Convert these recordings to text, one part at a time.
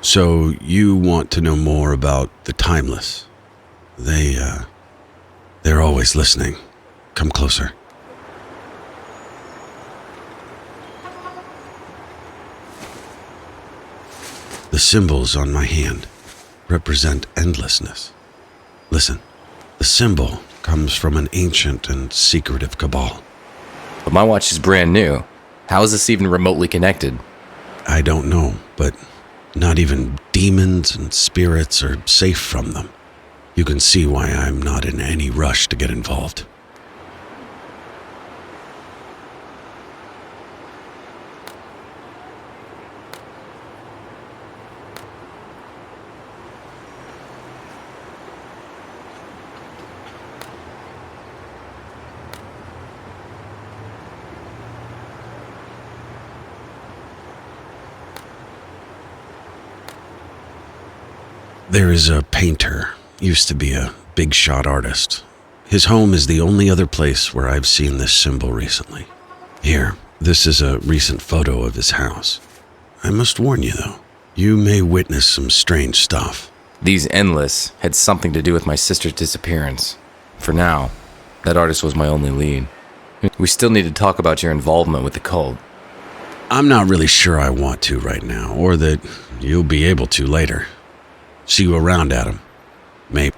So you want to know more about the Timeless? They're always listening. Come closer. The symbols on my hand represent endlessness. Listen, the symbol comes from an ancient and secretive cabal. But my watch is brand new. How is this even remotely connected? I don't know, but not even demons and spirits are safe from them. You can see why I'm not in any rush to get involved. There is a painter, used to be a big shot artist. His home is the only other place where I've seen this symbol recently. Here, this is a recent photo of his house. I must warn you though, you may witness some strange stuff. These endless had something to do with my sister's disappearance. For now, that artist was my only lead. We still need to talk about your involvement with the cult. I'm not really sure I want to right now, or that you'll be able to later. See you around, Adam. Maybe.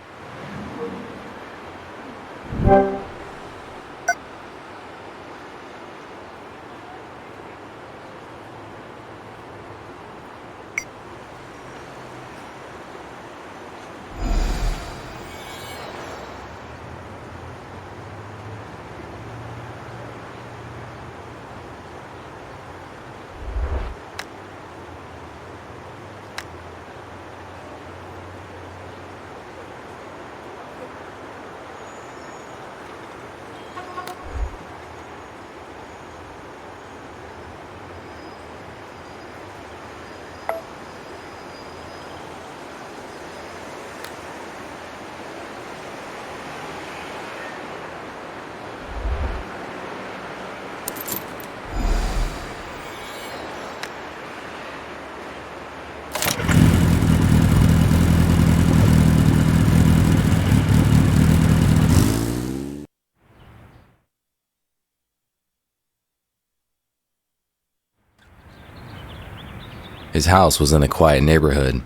His house was in a quiet neighborhood.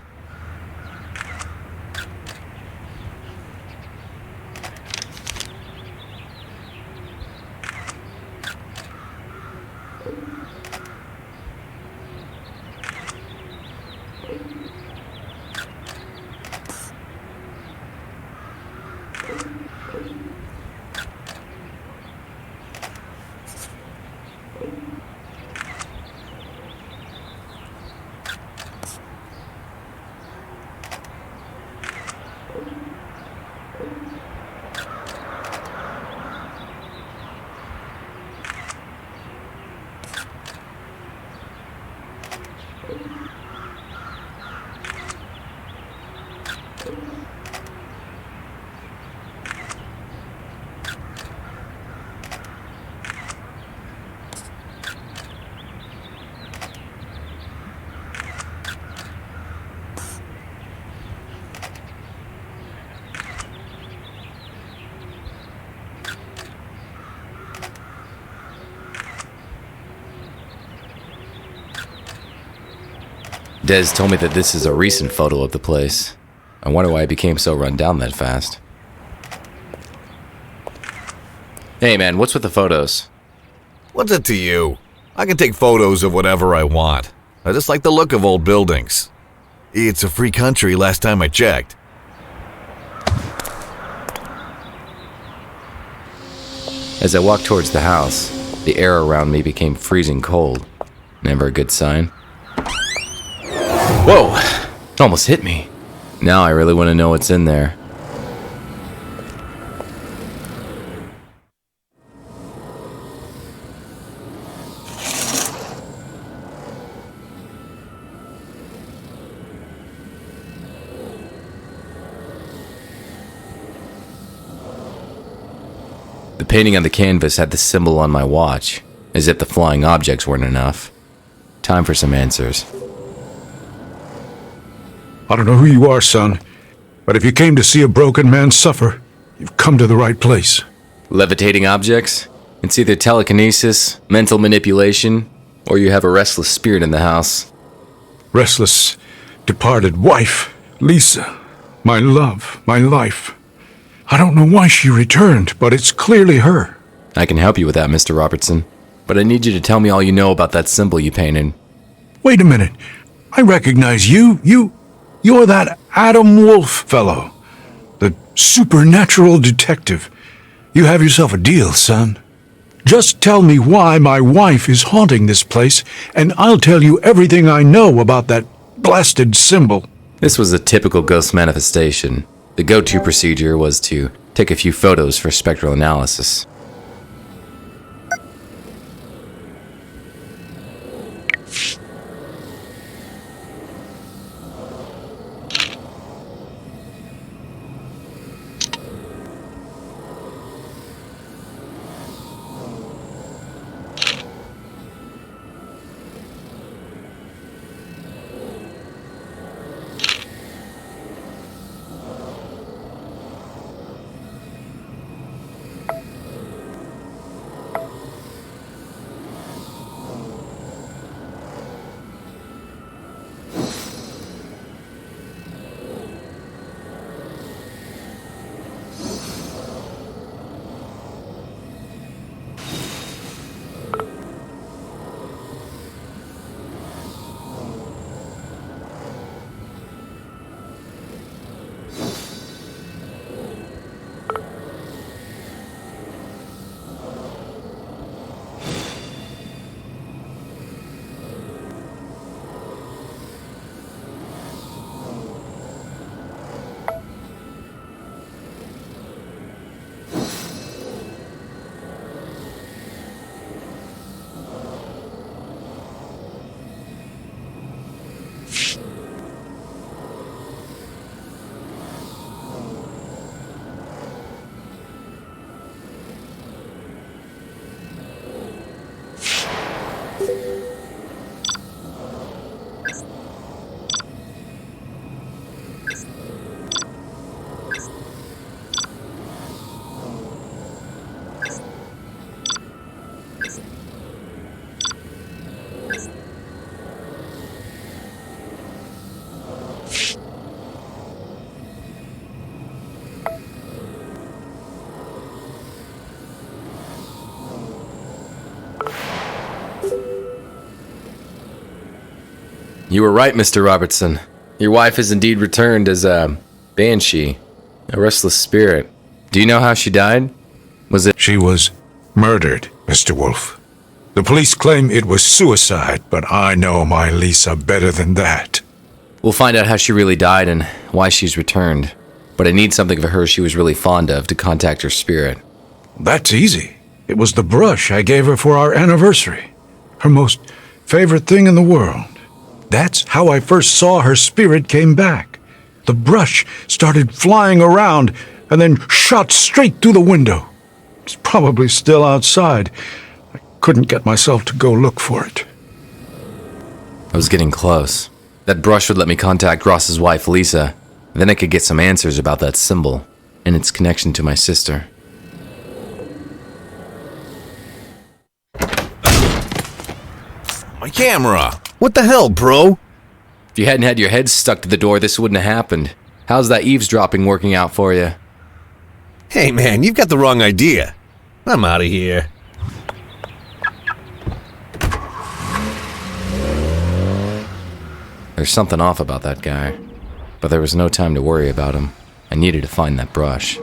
Des told me that this is a recent photo of the place. I wonder why it became so run down that fast. Hey man, what's with the photos? What's it to you? I can take photos of whatever I want. I just like the look of old buildings. It's a free country last time I checked. As I walked towards the house, the air around me became freezing cold. Never a good sign. Whoa! It almost hit me. Now I really want to know what's in there. The painting on the canvas had the symbol on my watch, as if the flying objects weren't enough. Time for some answers. I don't know who you are, son, but if you came to see a broken man suffer, you've come to the right place. Levitating objects? It's either telekinesis, mental manipulation, or you have a restless spirit in the house. Restless, departed wife, Lisa, my love, my life. I don't know why she returned, but it's clearly her. I can help you with that, Mr. Robertson, but I need you to tell me all you know about that symbol you painted. Wait a minute. I recognize you. You're that Adam Wolfe fellow. The supernatural detective. You have yourself a deal, son. Just tell me why my wife is haunting this place, and I'll tell you everything I know about that blasted symbol. This was a typical ghost manifestation. The go-to procedure was to take a few photos for spectral analysis. You were right, Mr. Robertson. Your wife has indeed returned as a banshee, a restless spirit. Do you know how she died? Was it... She was murdered, Mr. Wolfe. The police claim it was suicide, but I know my Lisa better than that. We'll find out how she really died and why she's returned. But I need something of her she was really fond of to contact her spirit. That's easy. It was the brush I gave her for our anniversary. Her most favorite thing in the world. That's how I first saw her spirit came back. The brush started flying around and then shot straight through the window. It's probably still outside. I couldn't get myself to go look for it. I was getting close. That brush would let me contact Ross's wife, Lisa. Then I could get some answers about that symbol and its connection to my sister. My camera! What the hell, bro? If you hadn't had your head stuck to the door, this wouldn't have happened. How's that eavesdropping working out for you? Hey man, you've got the wrong idea. I'm out of here. There's something off about that guy. But there was no time to worry about him. I needed to find that brush.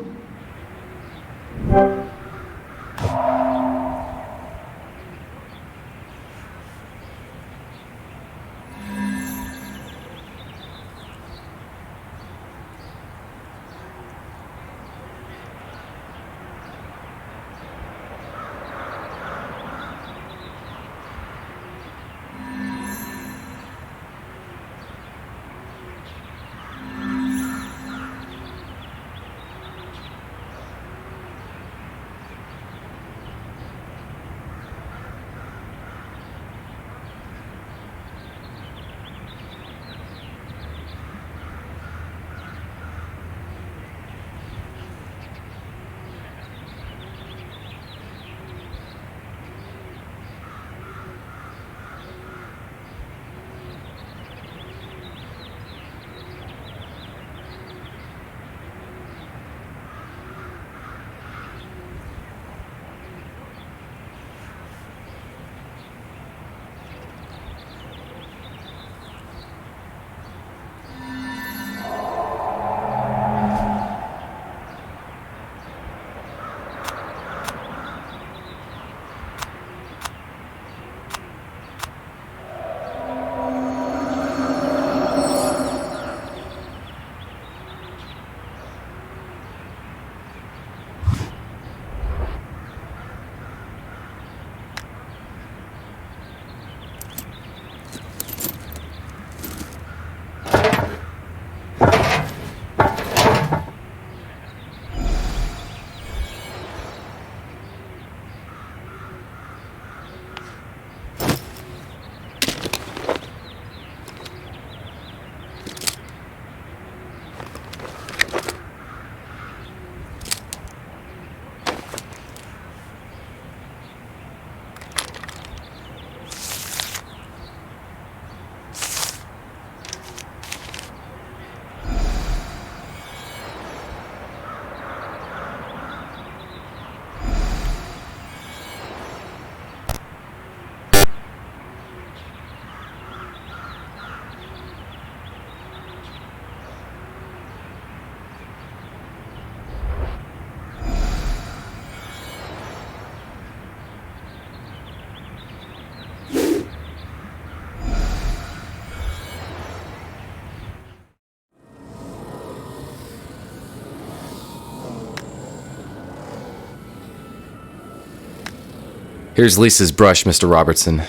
Here's Lisa's brush, Mr. Robertson.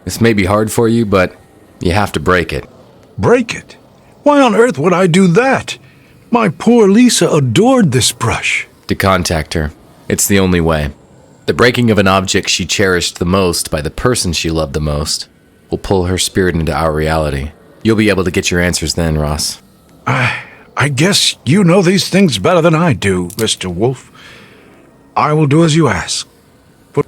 This may be hard for you, but you have to break it. Break it? Why on earth would I do that? My poor Lisa adored this brush. To contact her. It's the only way. The breaking of an object she cherished the most by the person she loved the most will pull her spirit into our reality. You'll be able to get your answers then, Ross. I guess you know these things better than I do, Mr. Wolfe. I will do as you ask. But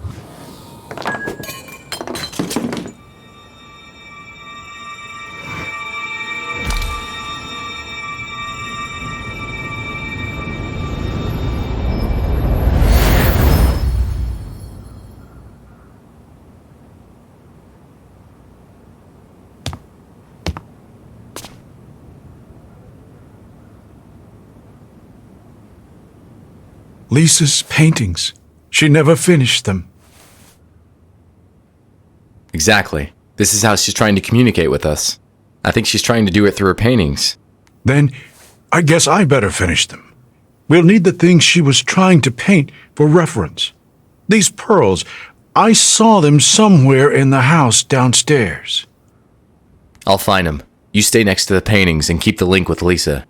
Lisa's paintings. She never finished them. Exactly. This is how she's trying to communicate with us. I think she's trying to do it through her paintings. Then I guess I better finish them. We'll need the things she was trying to paint for reference. These pearls, I saw them somewhere in the house downstairs. I'll find them. You stay next to the paintings and keep the link with Lisa.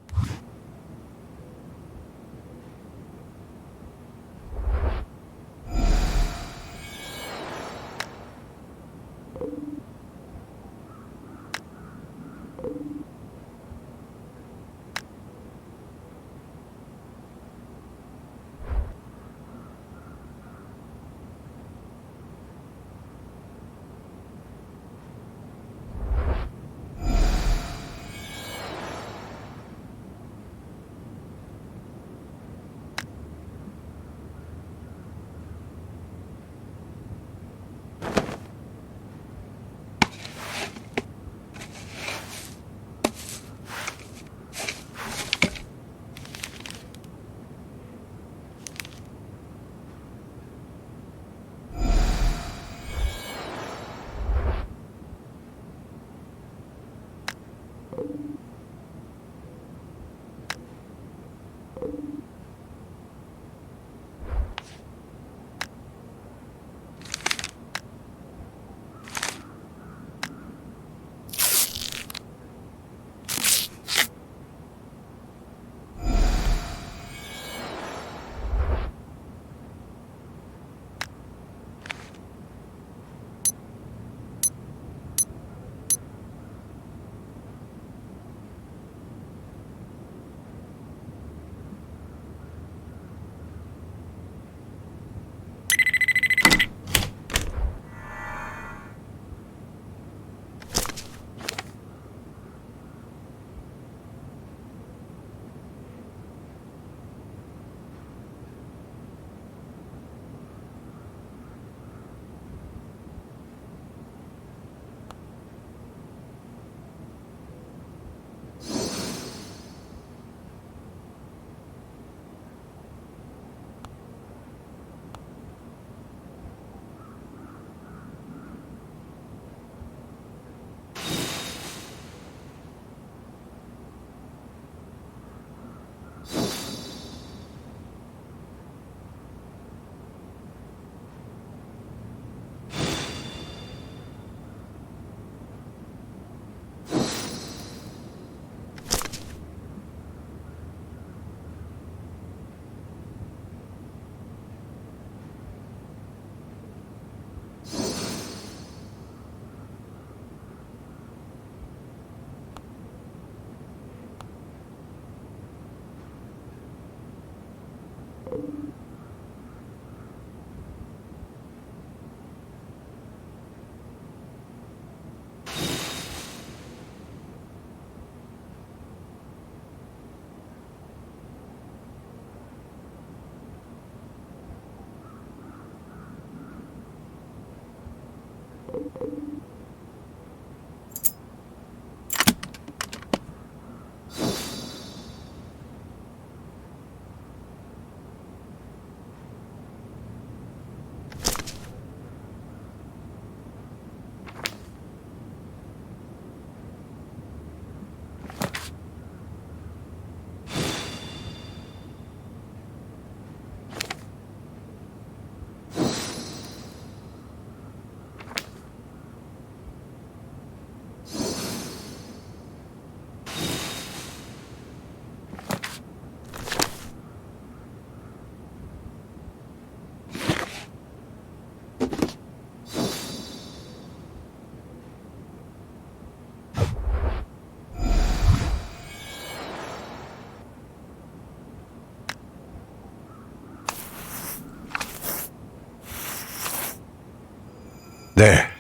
There.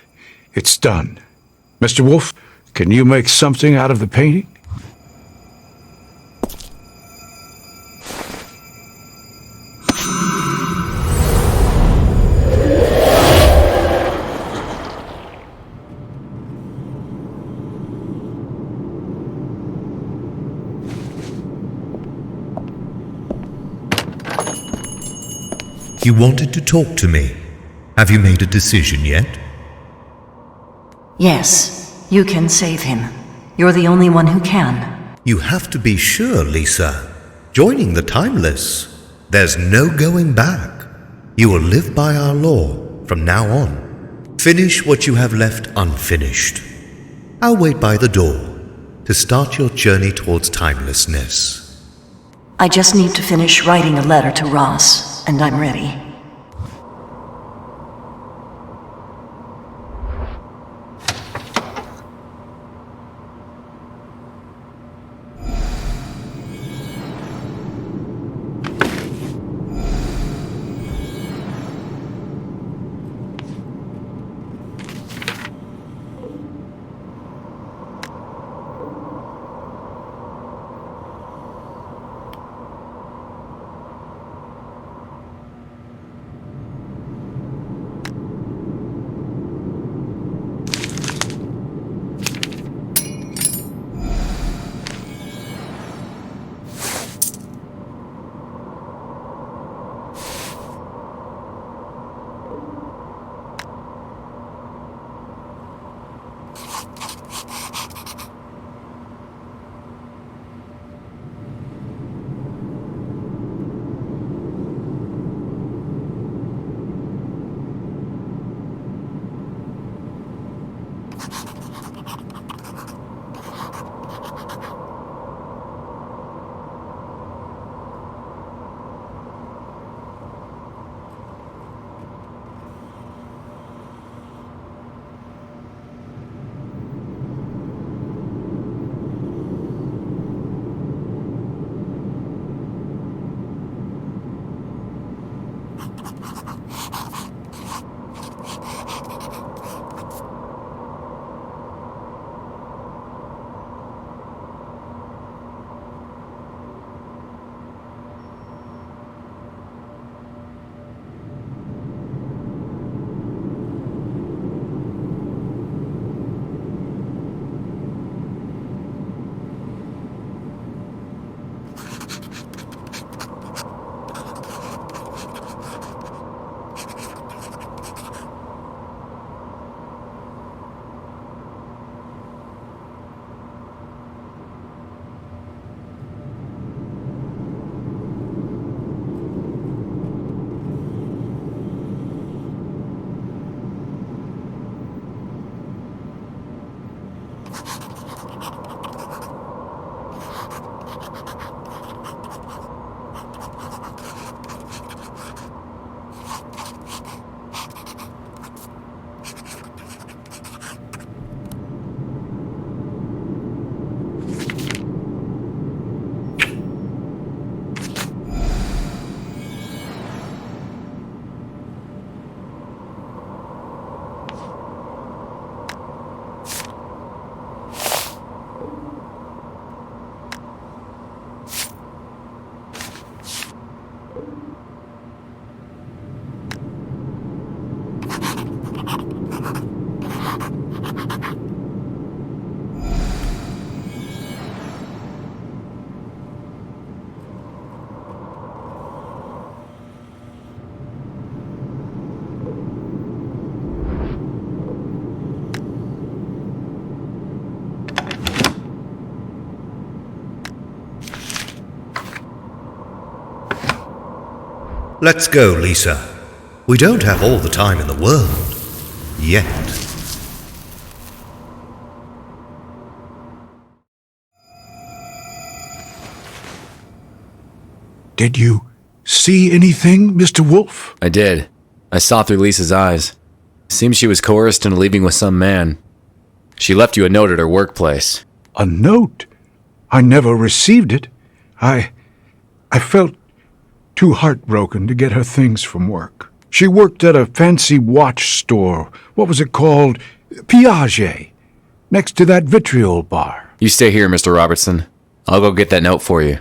It's done. Mr. Wolfe, can you make something out of the painting? You wanted to talk to me. Have you made a decision yet? Yes, you can save him. You're the only one who can. You have to be sure, Lisa. Joining the Timeless, there's no going back. You will live by our law from now on. Finish what you have left unfinished. I'll wait by the door to start your journey towards timelessness. I just need to finish writing a letter to Ross, and I'm ready. Let's go, Lisa. We don't have all the time in the world. Yet. Did you see anything, Mr. Wolfe? I did. I saw through Lisa's eyes. Seems she was coerced into leaving with some man. She left you a note at her workplace. A note? I never received it. I felt too heartbroken to get her things from work. She worked at a fancy watch store. What was it called? Piaget. Next to that vitriol bar. You stay here, Mr. Robertson. I'll go get that note for you.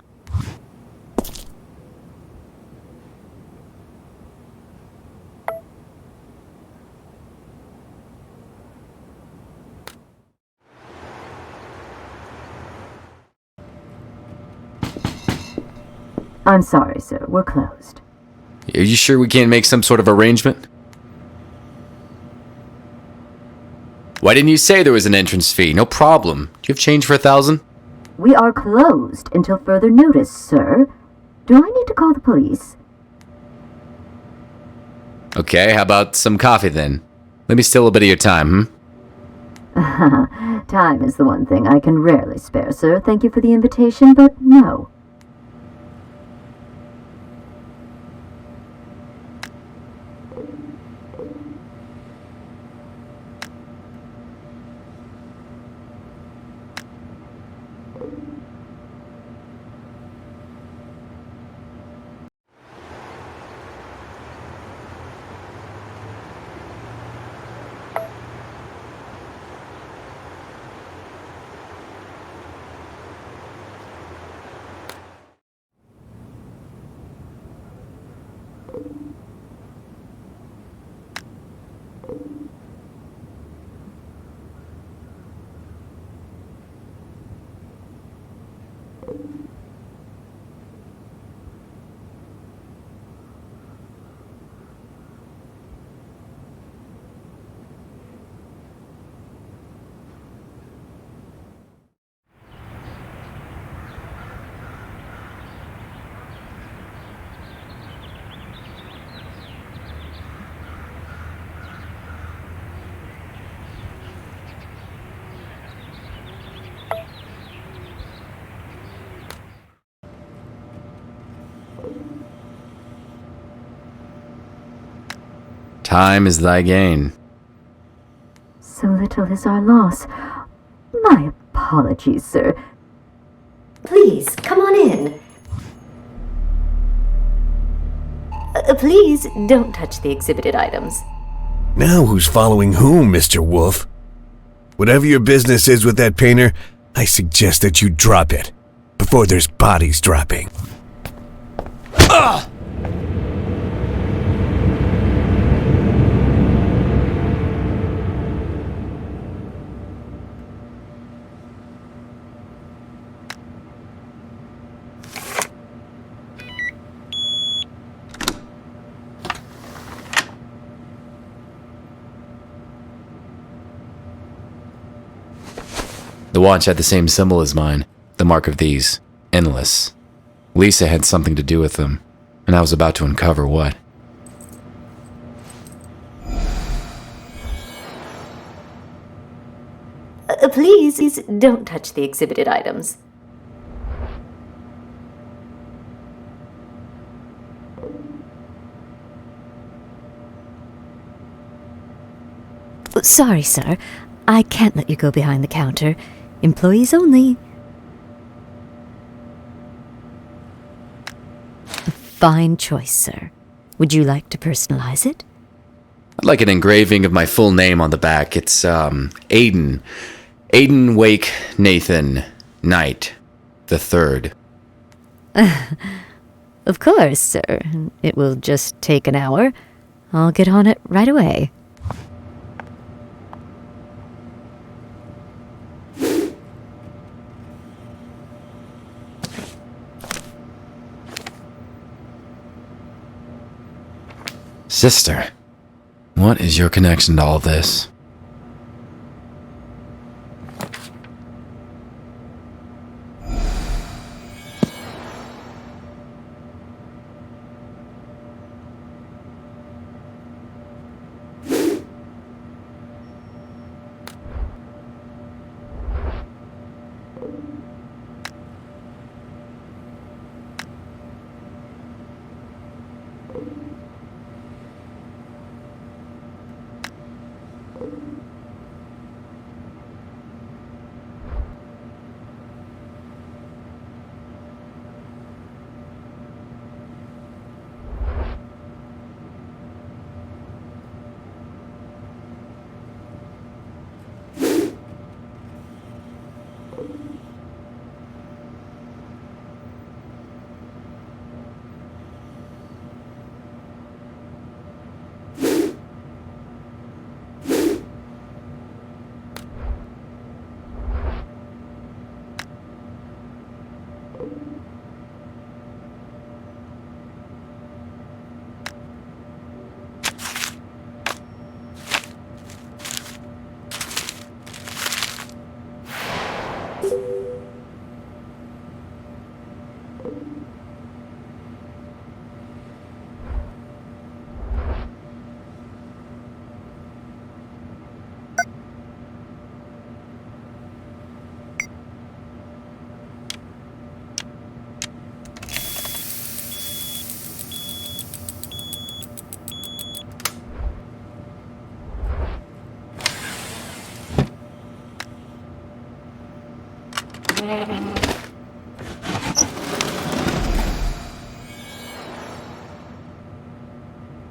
I'm sorry, sir. We're closed. Are you sure we can't make some sort of arrangement? Why didn't you say there was an entrance fee? No problem. Do you have change for 1,000? We are closed until further notice, sir. Do I need to call the police? Okay, how about some coffee then? Let me steal a bit of your time, Time is the one thing I can rarely spare, sir. Thank you for the invitation, but no. Time is thy gain. So little is our loss. My apologies, sir. Please, come on in. Please, don't touch the exhibited items. Now who's following whom, Mr. Wolfe? Whatever your business is with that painter, I suggest that you drop it before there's bodies dropping. The watch had the same symbol as mine, the mark of these, endless. Lisa had something to do with them, and I was about to uncover what. Please, don't touch the exhibited items. Sorry, sir. I can't let you go behind the counter. Employees only. A fine choice, sir. Would you like to personalize it? I'd like an engraving of my full name on the back. It's, Aiden. Aiden Wake Nathan Knight the Third. Of course, sir. It will just take an hour. I'll get on it right away. Sister, what is your connection to all this?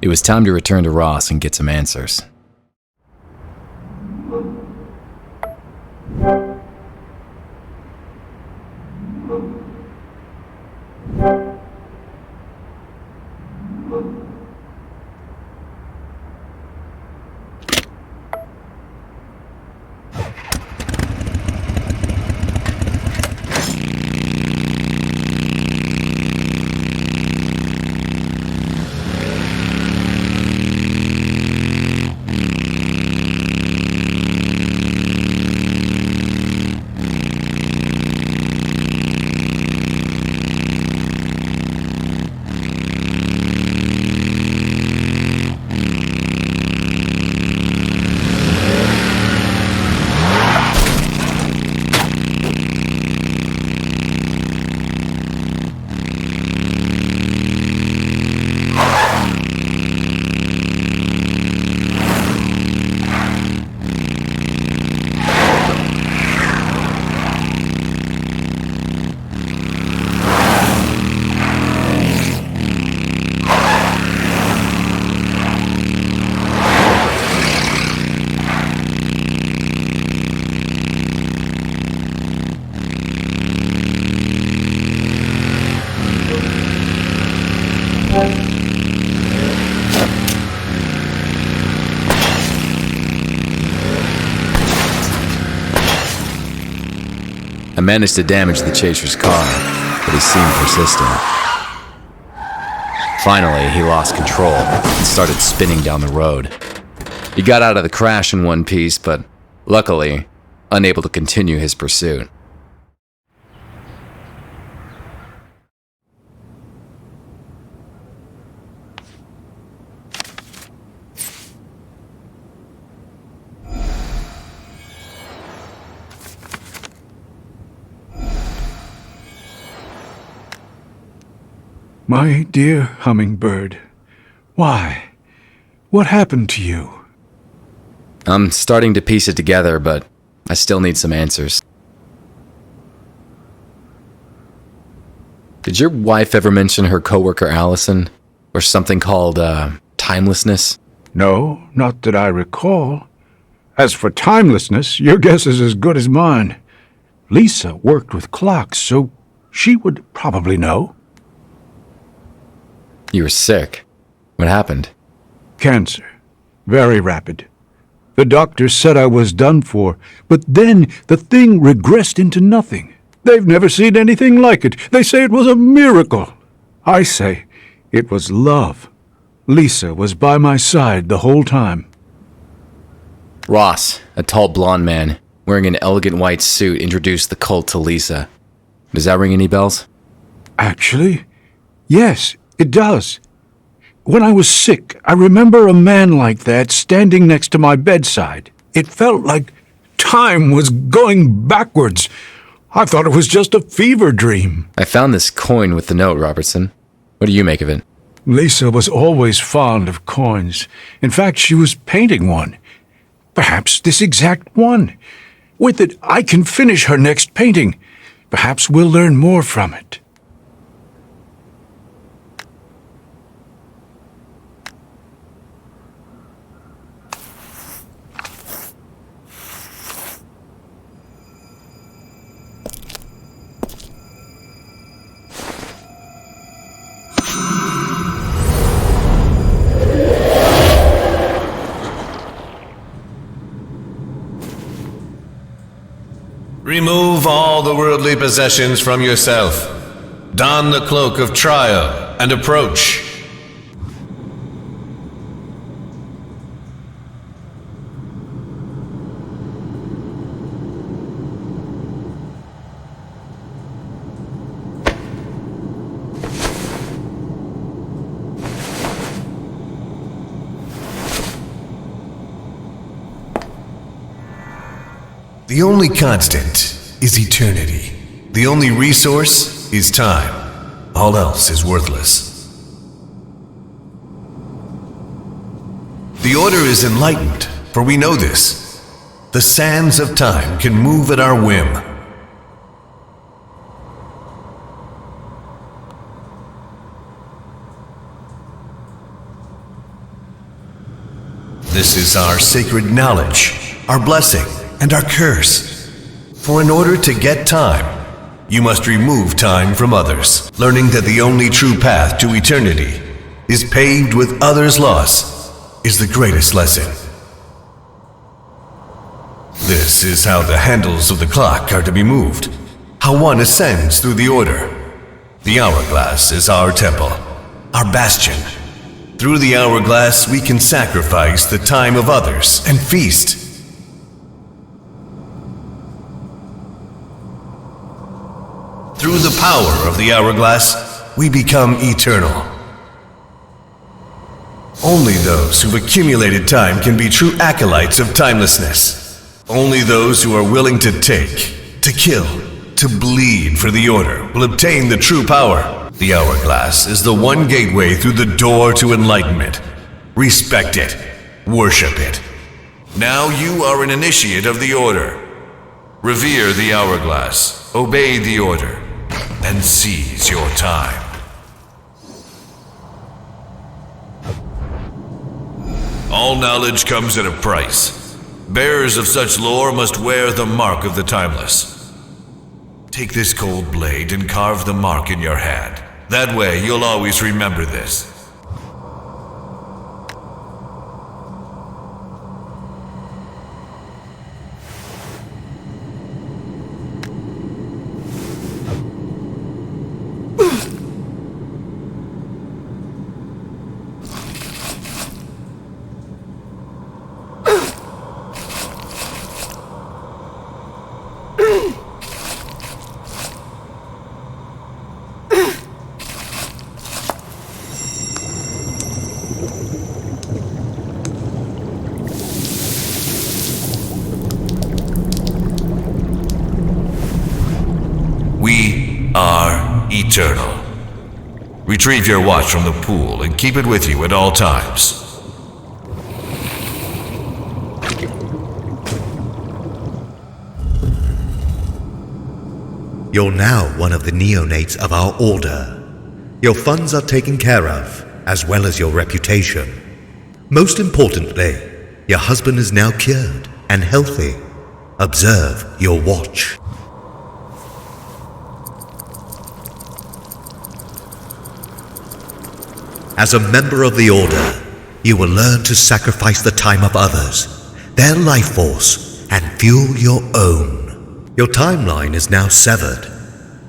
It was time to return to Ross and get some answers. I managed to damage the chaser's car, but he seemed persistent. Finally, he lost control and started spinning down the road. He got out of the crash in one piece, but luckily, unable to continue his pursuit. My dear hummingbird, why? What happened to you? I'm starting to piece it together, but I still need some answers. Did your wife ever mention her coworker Allison? Or something called, timelessness? No, not that I recall. As for timelessness, your guess is as good as mine. Lisa worked with clocks, so she would probably know. You were sick. What happened? Cancer. Very rapid. The doctors said I was done for, but then the thing regressed into nothing. They've never seen anything like it. They say it was a miracle. I say it was love. Lisa was by my side the whole time. Ross, a tall blonde man, wearing an elegant white suit, introduced the cult to Lisa. Does that ring any bells? Actually, yes, it does. When I was sick, I remember a man like that standing next to my bedside. It felt like time was going backwards. I thought it was just a fever dream. I found this coin with the note, Robertson. What do you make of it? Lisa was always fond of coins. In fact, she was painting one. Perhaps this exact one. With it, I can finish her next painting. Perhaps we'll learn more from it. Remove all the worldly possessions from yourself. Don the cloak of trial and approach. The only constant is eternity. The only resource is time. All else is worthless. The Order is enlightened, for we know this. The sands of time can move at our whim. This is our sacred knowledge, our blessing, and our curse. For in order to get time, you must remove time from others, learning that the only true path to eternity is paved with others' loss is the greatest lesson. This is how the handles of the clock are to be moved, how one ascends through the Order. The hourglass is our temple, our bastion. Through the hourglass, we can sacrifice the time of others and feast. Through the power of the hourglass, we become eternal. Only those who've accumulated time can be true acolytes of timelessness. Only those who are willing to take, to kill, to bleed for the Order will obtain the true power. The hourglass is the one gateway through the door to enlightenment. Respect it. Worship it. Now you are an initiate of the Order. Revere the hourglass. Obey the Order. And seize your time. All knowledge comes at a price. Bearers of such lore must wear the mark of the timeless. Take this cold blade and carve the mark in your hand. That way you'll always remember this. We are eternal. Retrieve your watch from the pool and keep it with you at all times. You're now one of the neonates of our Order. Your funds are taken care of, as well as your reputation. Most importantly, your husband is now cured and healthy. Observe your watch. As a member of the Order, you will learn to sacrifice the time of others, their life force, and fuel your own. Your timeline is now severed.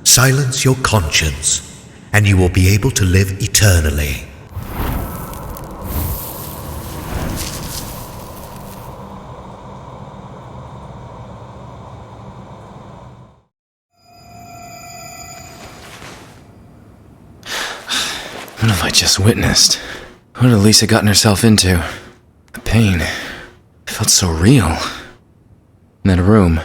Silence your conscience, and you will be able to live eternally. What have I just witnessed? What had Lisa gotten herself into? The pain. It felt so real. In that room.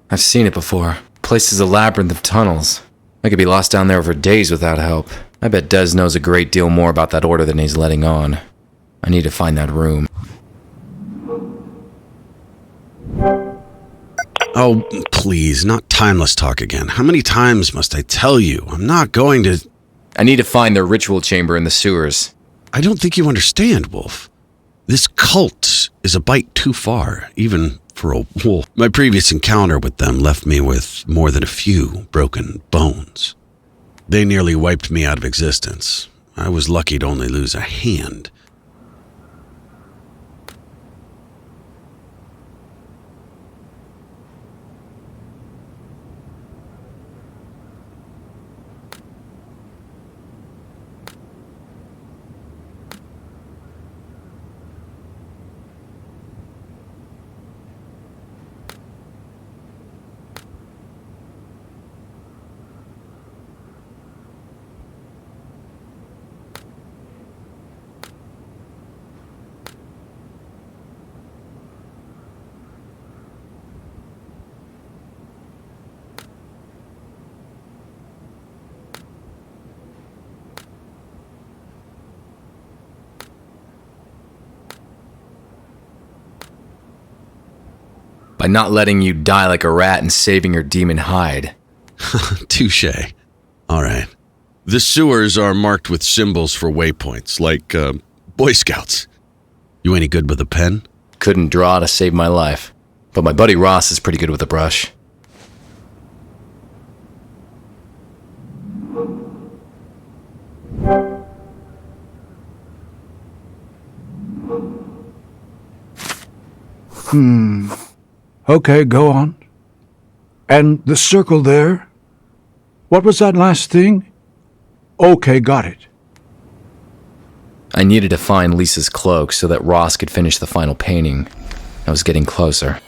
I've seen it before. The place is a labyrinth of tunnels. I could be lost down there for days without help. I bet Des knows a great deal more about that Order than he's letting on. I need to find that room. Oh, please, not timeless talk again. How many times must I tell you? I'm not going to... I need to find their ritual chamber in the sewers. I don't think you understand, Wolfe. This cult is a bite too far, even for a wolf. My previous encounter with them left me with more than a few broken bones. They nearly wiped me out of existence. I was lucky to only lose a hand. by not letting you die like a rat and saving your demon hide. Touche. All right. The sewers are marked with symbols for waypoints, like Boy Scouts. You any good with a pen? Couldn't draw to save my life, but my buddy Ross is pretty good with a brush. Okay, go on. And the circle there? What was that last thing? Okay, got it. I needed to find Lisa's cloak so that Ross could finish the final painting. I was getting closer.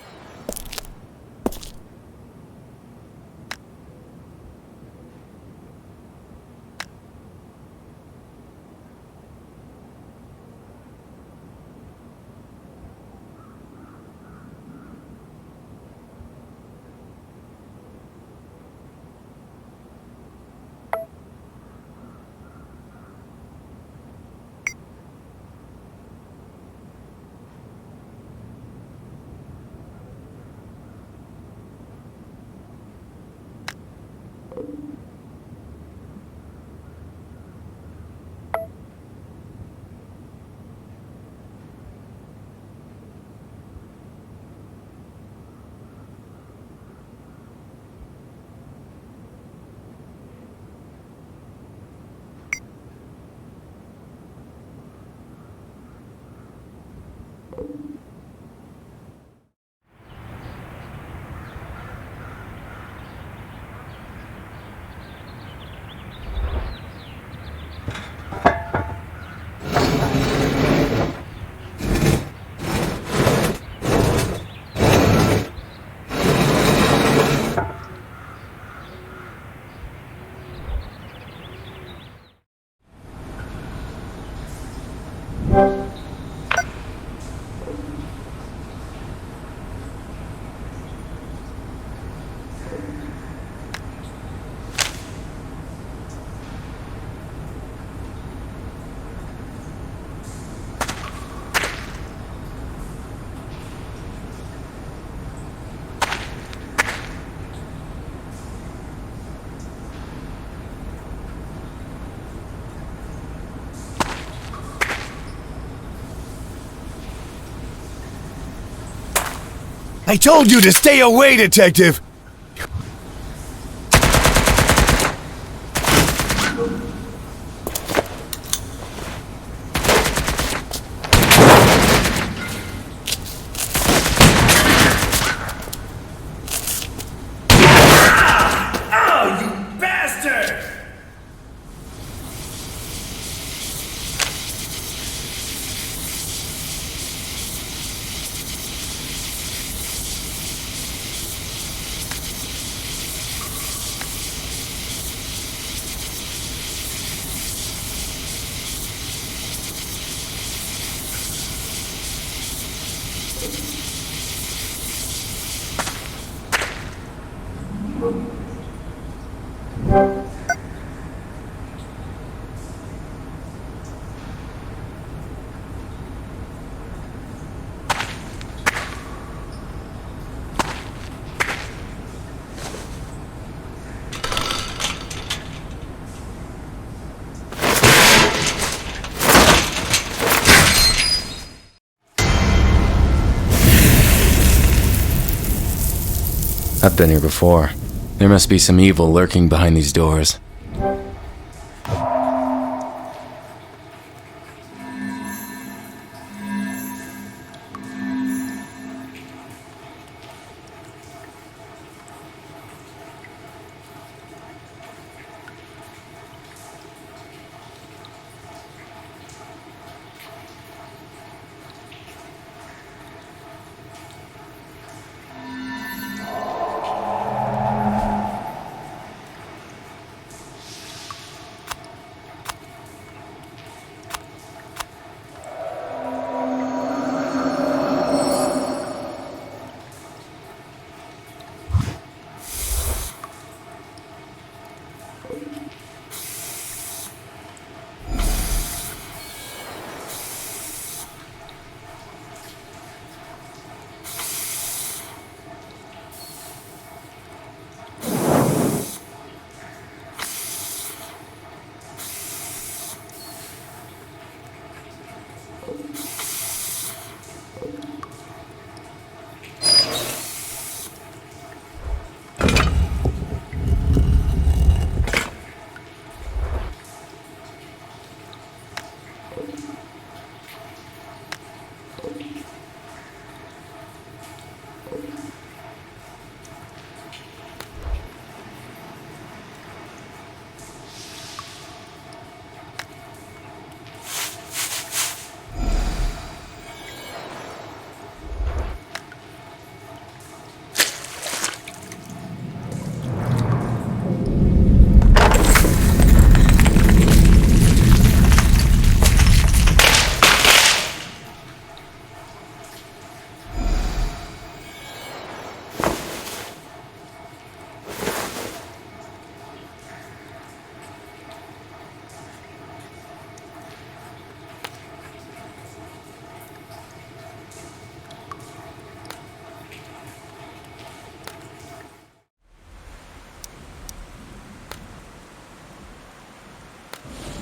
I told you to stay away, Detective! Oh, you bastard! I've been here before. There must be some evil lurking behind these doors.